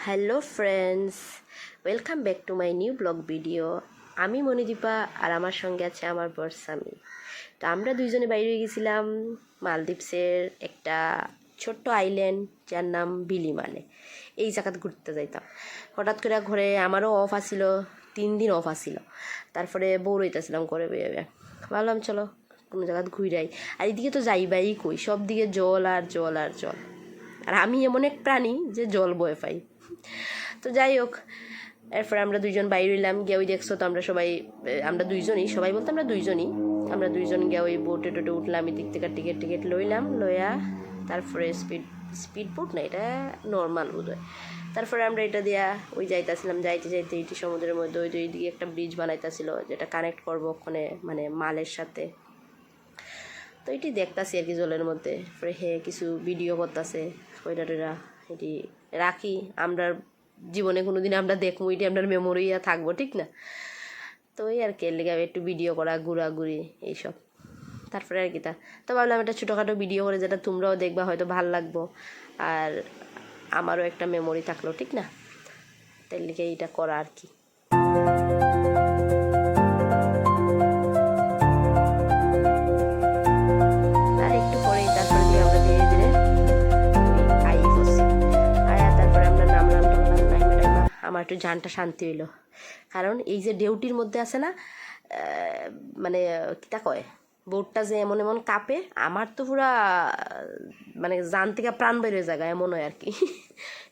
Hello friends, welcome back to my new blog video. আমি মণিদীপা আর আমার সঙ্গে আছে আমার বর স্বামী। তো আমরা দুইজনে বাইরে গেছিলাম মালদ্বীপসের একটা ছোট্ট আইল্যান্ড যার নাম বিলিমালে। এই জায়গাতে ঘুরতে যাইতাম। হঠাৎ করে ঘরে আমারও অফ আসিল, 3 দিন অফ আসিল। তারপরে বউ রইতেছিলাম করে বেয়ে ভাবলাম চলো কোনো জায়গাতে ঘুরাই। আর এদিকে তো যাইবাই কই, সব দিকে জল আর জল আর জল। আর আমি এমন এক প্রাণী যে জল বয়ে পাই। তো যাই হোক, এরপর আমরা দুইজন বাইরে হইলাম গিয়ে, ওই দেখছো তো আমরা সবাই, আমরা দুইজনই, সবাই বলতে আমরা দুইজন গিয়ে ওই বোটে টোটে উঠলাম, এদিক থেকে টিকিট টিকিট লইলাম, লইয়া তারপরে স্পিড বোট না, এটা নর্মাল বোধ হয়। তারপরে আমরা এটা দিয়া ওই যাইতেছিলাম, যাইতে যাইতে এটি সমুদ্রের মধ্যে ওই দিকে একটা ব্রিজ বানাইতেছিল যেটা কানেক্ট করবো ওখানে মানে মালের সাথে। তো এটি দেখতাছি আর কি জলের মধ্যে, কিছু ভিডিও করতেছে ওইটা টোটা, এটি রাখি আমরা জীবনে কোনো দিন আমরা দেখবো, এটি আপনার মেমোরি থাকবো, ঠিক না? তো ওই আর কি লেগে একটু ভিডিও করা, ঘোরাঘুরি এইসব। তারপরে আর কি তো ভাবলাম একটা ছোটোখাটো ভিডিও করে যেটা তোমরাও দেখবা, হয়তো ভাল লাগবো আর আমারও একটা মেমোরি থাকলো, ঠিক না? তাই লেগে এইটা করা আর কি। আমার একটু জানটা শান্তি হইলো, কারণ এই যে ডিউটির মধ্যে আছে না, মানে কিতা কয়, বোর্ডটা যে এমন এমন কাঁপে, আমার তো পুরা মানে জান থেকে প্রাণ বেরোয় জায়গা এমন হয় আর কি।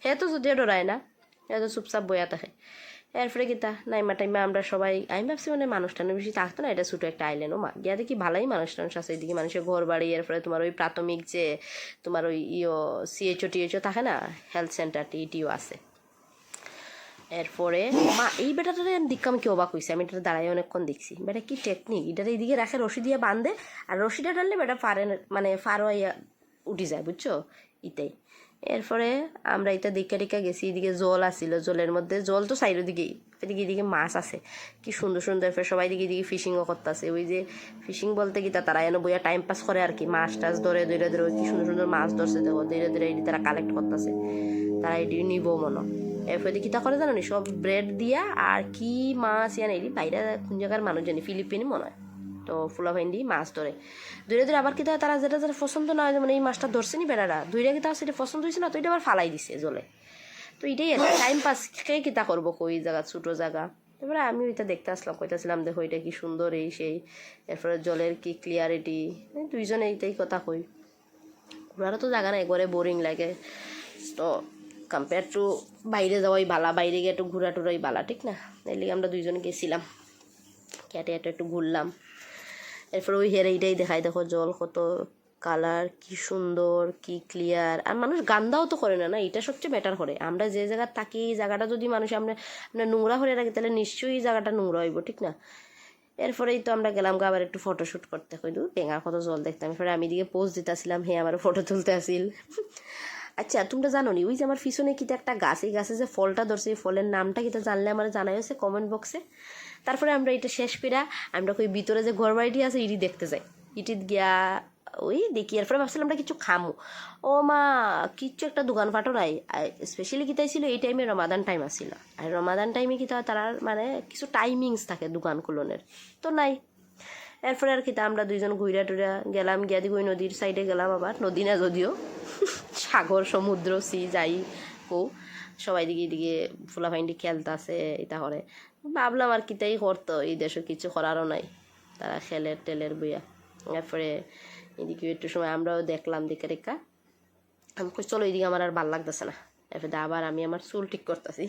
হ্যাঁ তো যদিও ডরায় না, হ্যাঁ তো চুপচাপ বইয়া থাকে। এরপরে কিতা নাইমা টাইমা আমরা সবাই, আমি ভাবছি মানে মানুষ টানুষ বেশি থাকতো না, এটা ছোটো একটা আইল্যান্ড। ও মা গিয়া দেখি ভালোই মানুষ টানুষ আছে, এদিকে মানুষের ঘর বাড়ি, এরপরে তোমার ওই প্রাথমিক যে তোমার ওই সিএইচও টিএইচও থাকে না, হেলথ সেন্টার টিটিও আছে। এরপরে মা এই বেটাটারে দিক আমি কি অবাক হয়েছি, আমি এটা দাঁড়াই অনেকক্ষণ দেখছি, বেটা কি টেকনিক, এটার এইদিকে রাখে রশি দিয়ে বাঁধে, আর রশিটা টানলে বেটা মানে ফারোয়াইয়া উঠি যায়, বুঝছো ইটাই। এরপরে আমরা এটা দিকে টিকা গেছি, এদিকে জল আসছিল, জলের মধ্যে জল তো সাইডের দিকেই, এদিকে মাছ আছে কি সুন্দর সুন্দর। এরপরে সবাই দিকে ফিশিংও করতেছে, ওই যে ফিশিং বলতে কি তারা এনে বইয়া টাইম পাস করে আর কি, মাছ টাছ ধরে কি সুন্দর সুন্দর মাছ ধরছে, দেখো ধীরে ধীরে এটি তারা কালেক্ট করতেছে, তারা এটি নিব মনে। এরপরে কিতা করে জানো নি, সব ব্রেড দিয়া আর কি মাছ ইয়ান এটি বাইরে কোন জায়গার মানুষ জানি, ফিলিপিন মনে হয়। তো ফুলা ভাইন্ডি মাছ ধরে ধীরে ধীরে, আবার কিতা তারা যেটা যেটা পছন্দ না হয়, মানে এই মাছটা ধরছে নি বেড়ারা দুইটা কিতা সেটা পছন্দ হয়েছে না, তো এটা আবার ফালাই দিছে জলে। তো এটাই আর টাইম পাস, কে কিতা করবো কই জায়গা ছোটো জায়গা। তারপরে আমি ওইটা দেখতে আসলাম, কইতাছিলাম দেখো এটা কি সুন্দর এই সেই, এরপরে জলের কি ক্লিয়ারিটি, দুইজনে এইটাই কথা কই। ঘোরারও তো জায়গা নাই, ঘরে বোরিং লাগে, তো কম্পেয়ার টু বাইরে যাওয়াই বালা, বাইরে গিয়ে একটু ঘোরা টুরাই বালা, ঠিক না? এই লিগে আমরা দুইজন গেছিলাম, ক্যাটে একটু ঘুরলাম। এরপর ওই এইটাই দেখাই, দেখো জল কত কালার, কি সুন্দর, কি ক্লিয়ার। আর মানুষ গান্দাও তো করে না, না এটা সবচেয়ে বেটার করে। আমরা যে জায়গা থাকি এই জায়গাটা যদি মানুষ আমরা নোংরা করে রাখি, তাহলে নিশ্চয়ই এই জায়গাটা নোংরা হইব, ঠিক না? এরপরেই তো আমরা গেলাম আবার একটু ফটোশ্যুট করতে, কইলু টেঙার কত জল দেখতাম। এরপরে আমি দিকে পোস্ট দিতেছিলাম, হ্যাঁ আমার ফটো তুলতে আসিল। আচ্ছা তোমরা জানো নি ওই যে আমার পিছনে কিতা একটা গাছ, এই গাছে যে ফলটা ধরছে, এই ফলের নামটা কিতা জানলে আমার জানাই হয়েছে কমেন্ট বক্সে। তারপরে আমরা এটা শেষ কইরা আমরা কই ভিতরে যে ঘর বাড়িটি আছে ইটি দেখতে যাই, ইটিত গিয়া ওই দেখি। এরপরে ভাবছিলাম আমরা কিছু খামো, ও মা কিচ্ছু একটা দোকান ফাটো নাই। স্পেশালি কিতাই ছিল এই টাইমে, রমাদান টাইম আসছিল, আর রমাদান টাইমে কিতা তারা মানে কিছু টাইমিংস থাকে দোকান খুলনের, তো নাই। এরপরে আর কিতা আমরা দুইজন ঘুরা টুরা গেলাম, গিয়া দিকে ওই নদীর সাইডে গেলাম, আবার নদী না যদিও সাগর সমুদ্র সি যাই কো, সবাই দিকে ফুলাফাইন্ডি খেলতেছে এটা করে। ভাবলাম আর কিতাই করতো, এই দেশে কিছু করারও নাই, তারা খেলের টেলের বইয়া। এরপরে এদিকে একটু সময় আমরাও দেখলাম দিকে রেখা, আমি চলো এইদিকে আমার আর ভাল লাগতেছে না। এরপরে আবার আমি আমার চুল ঠিক করতেছি,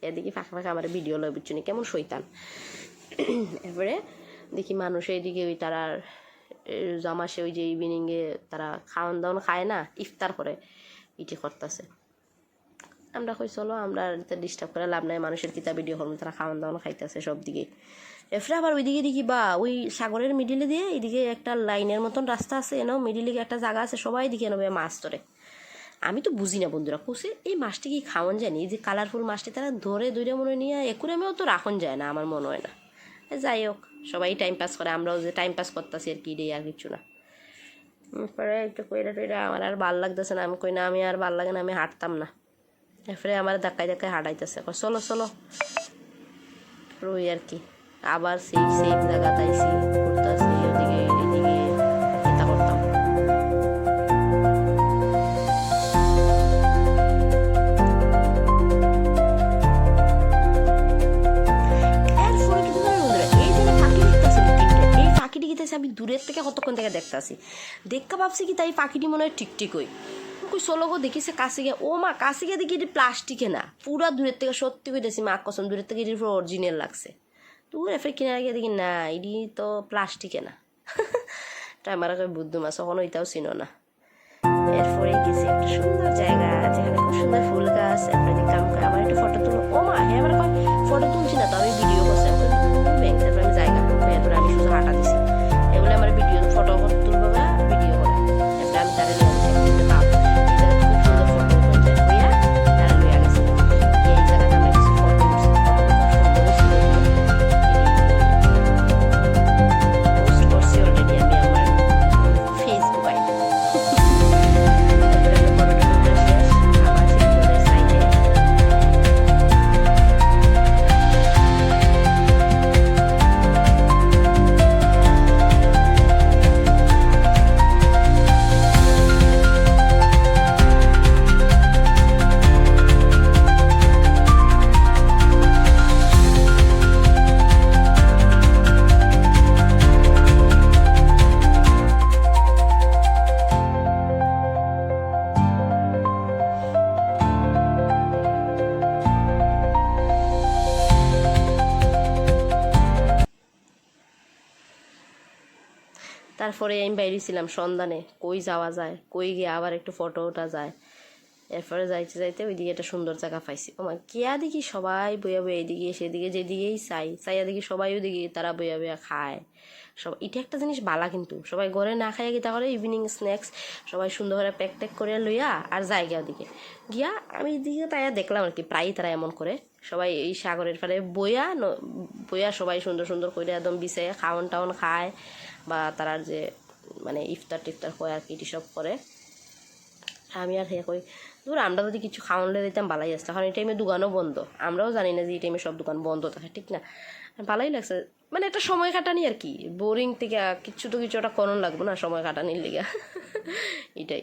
এদিকে ফাঁকা ফাঁকা আমার ভিডিও লয়, বুঝছি না কেমন শৈতান। এরপরে দেখি মানুষ এইদিকে ওই তারার জামাসে ওই যে ইভিনিংয়ে তারা খাওয়ান দাওয়ান খায় না, ইফতার করে ইটি করতেছে। আমরা কই চলো আমরা ডিস্টার্ব করে লাভ নাই, মানুষের কিতা ভিডিও করবো, তারা খাওয়ান দাওয়ান খাইতেছে সব দিকে। এরপরে আবার ওইদিকে দেখি বা ওই সাগরের মিডিলে দিয়ে এইদিকে একটা লাইনের মতন রাস্তা আছে, এনেও মিডিলে একটা জায়গা আছে, সবাই দিকে এনে মাছ ধরে। আমি তো বুঝি না বন্ধুরা, কুসে এই মাছটি কি খাওয়ান যায় না, এই যে কালারফুল মাছটি তারা ধরে দূরে মনে নিয়ে একুরেমেও তো রাখন যায় না আমার মনে হয় না। যাই হোক সবাই টাইম পাস করে, আমরাও যে টাইম পাস করতেছি আর কি, রে আর কিছু না। পরে একটু কইরা টইরা আমার আর ভাল লাগতেছে না, আমি কই না আমি আর ভাল লাগে না, আমি হাঁটতাম না। এরপরে আমার ধাক্কায় ধাক্কায় হাঁটাইতেছে, চলো চলো রই আর কি। আবার সেই সেম জায়গা তাইছি, ঘুরতেছি ওদিকে এদিকে, চিন্তা করতাম। আমি দূরের থেকে কতক্ষণ থেকে দেখতেছি, দেখা ভাবছি কি তাই পাখিটি মনে হয় টিকটিক হই কই চলো গো দেখিছে কাছে গিয়ে, ও মা কাছে গিয়ে দেখি এটি প্লাস্টিকে না, পুরা দূরের থেকে সত্যি কইতেছি মা কসম দূরের থেকে এটির পুরো অরিজিনাল লাগছে। তুই এফে কিনে গিয়ে দেখি না এটি তো প্লাস্টিকে না। তাই আমার বুদ্ধ মাছ কখনো এটাও চিনো না। এরপরে গেছি একটা সুন্দর জায়গা যেখানে খুব সুন্দর ফুল গাছ, এরপরে দেখলাম আমার একটু ফটো তুলো, ও মা হ্যাঁ আমার ফটো তুলছি না তো আমি ভিডিও করছি, তারপরে আমি জায়গা এরপরে আমি শুধু হাঁটা দিছি, এগুলো আমার ভিডিও ফটো তুলবো বা ভিডিও করে, এরপরে আমি তারা খুব সুন্দর ফটো হইয়া তারা লইয়া গেছি। এই জায়গাটা আমরা কিছু ফটো উঠছি, পোস্ট করছি অলরেডি আমি আমার ফেসবুক আইডি। তারপরে আমি বাইরেছিলাম সন্ধানে কই যাওয়া যায়, কই গিয়ে আবার একটু ফটো ওঠা যায়। এরপরে যাইতে যাইতে ওইদিকে একটা সুন্দর জায়গা পাইছি, আমার কেয়া দেখি সবাই বইয়া বইয়া এদিকে সেদিকে যেদিকেই চাইয়া দেখি সবাই ওদিকে তারা বইয়া বইয়া খায়। সব এটা একটা জিনিস বালা, কিন্তু সবাই ঘরে না খাইয়া গিয়ে তাহলে ইভিনিং স্ন্যাক্স সবাই সুন্দর করে প্যাক ট্যাক করে লইয়া আর জায়গা ওদিকে গিয়া আমি এদিকে তাইয়া দেখলাম আর কি, প্রায়ই তারা এমন করে সবাই এই সাগরের পাড়ে বইয়া বইয়া সবাই সুন্দর সুন্দর করে একদম বিছাইয়া খাওয়ান টাউন খায়, বা তারার যে মানে ইফতার টিফতার হয় আর কি এটি সব করে। আমি আর হ্যাঁ কই ধর আমরা যদি কিছু খাওয়ানলে দিতাম ভালাই আসতো, কারণ এই টাইমে দোকানও বন্ধ, আমরাও জানি না যে এই টাইমে সব দোকান বন্ধ থাকে, ঠিক না? ভালোই লাগছে, মানে একটা সময় কাটানি আর কি, বোরিং থেকে কিছু তো কিছু একটা করণ লাগবো না সময় কাটানির লেগে। এটাই।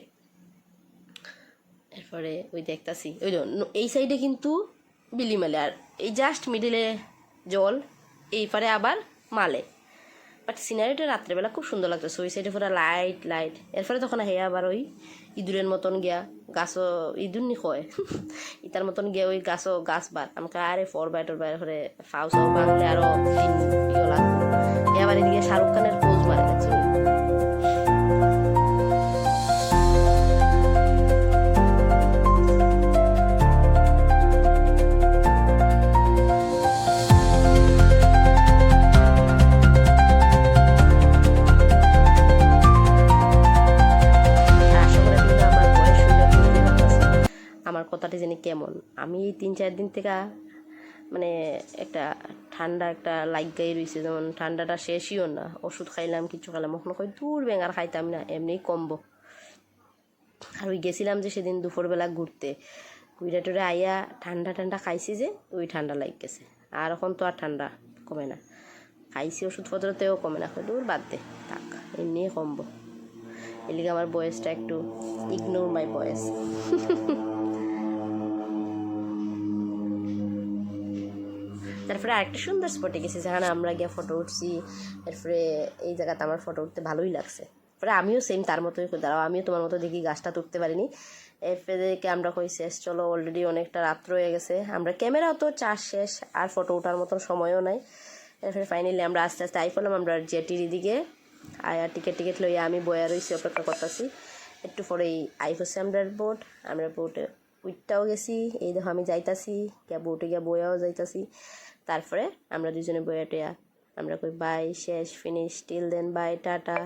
এরপরে ওই দেখতাছি ওই এই সাইডে কিন্তু বিলিমালে, আর এই জাস্ট মিডিলে জল, এই পারে আবার মালে, বাট সিনারিটা রাত্রেবেলা খুব সুন্দর লাগতেছে, ওই সাইডে পুরো লাইট লাইট। এরপরে তখন হে আবার ওই ইঁদুরের মতন গিয়া গাছও ইঁদুর নি হয় ইতার মতন গিয়া ওই গাছ বার আমাকে আরে ফর বাইটর বাইরে করে ফাউস বাংলে আরো ইয়ে লাগবে। এবার এদিকে শাহরুখ খানের পোজ মারে গেছে। কথাটা জানি কেমন, আমি এই 3-4 দিন থেকে মানে একটা ঠান্ডা একটা গায়ে রয়েছে, যেমন ঠান্ডাটা শেষইও না, ওষুধ খাইলাম কিছু খাইলাম, ওখানে কই দূর বেঙ্গার খাইতাম না, এমনিই কমবো। আর ওই গেছিলাম যে সেদিন দুপুরবেলা ঘুরতে, ঘুরে টুরে আইয়া ঠান্ডা ঠান্ডা খাইছি যে ওই ঠান্ডা গেছে, আর এখন তো আর ঠান্ডা কমে না, খাইছি ওষুধপত্রতেও কমে না, দূর বাদ দে থাক এমনিই কমবো। এলিগে আমার বয়সটা একটু ইগনোর মাই বয়েস। তারপরে আরেকটা সুন্দর স্পটে গেছি যেখানে আমরা গিয়ে ফটো উঠছি, এরপরে এই জায়গাতে আমার ফটো উঠতে ভালোই লাগছে। পরে আমিও সেম তার মতোই দাঁড়াও, আমিও তোমার মতো দেখি গাছটা তুলতে পারিনি। এরপরে আমরা কই শেষ চলো, অলরেডি অনেকটা রাত্র হয়ে গেছে, আমরা ক্যামেরাও তো চার্জ শেষ, আর ফটো ওঠার মতন সময়ও নাই। এরপরে ফাইনালি আমরা আস্তে আস্তে আই পড়লাম আমরা জেটির দিকে, আর টিকিট লইয়া আমি বয়া রয়েছি অপেক্ষা করতেছি। একটু পরেই আই হচ্ছে আমরা বোটে উইটটাও গেছি, এই দেখো আমি যাইতাছি গিয়া বোটে গিয়া বয়াও যাইতাছি। তারপরে আমরা দুজনে বয়া টয়া আমরা কই বাই, শেষ, finish, till then, bye, tata.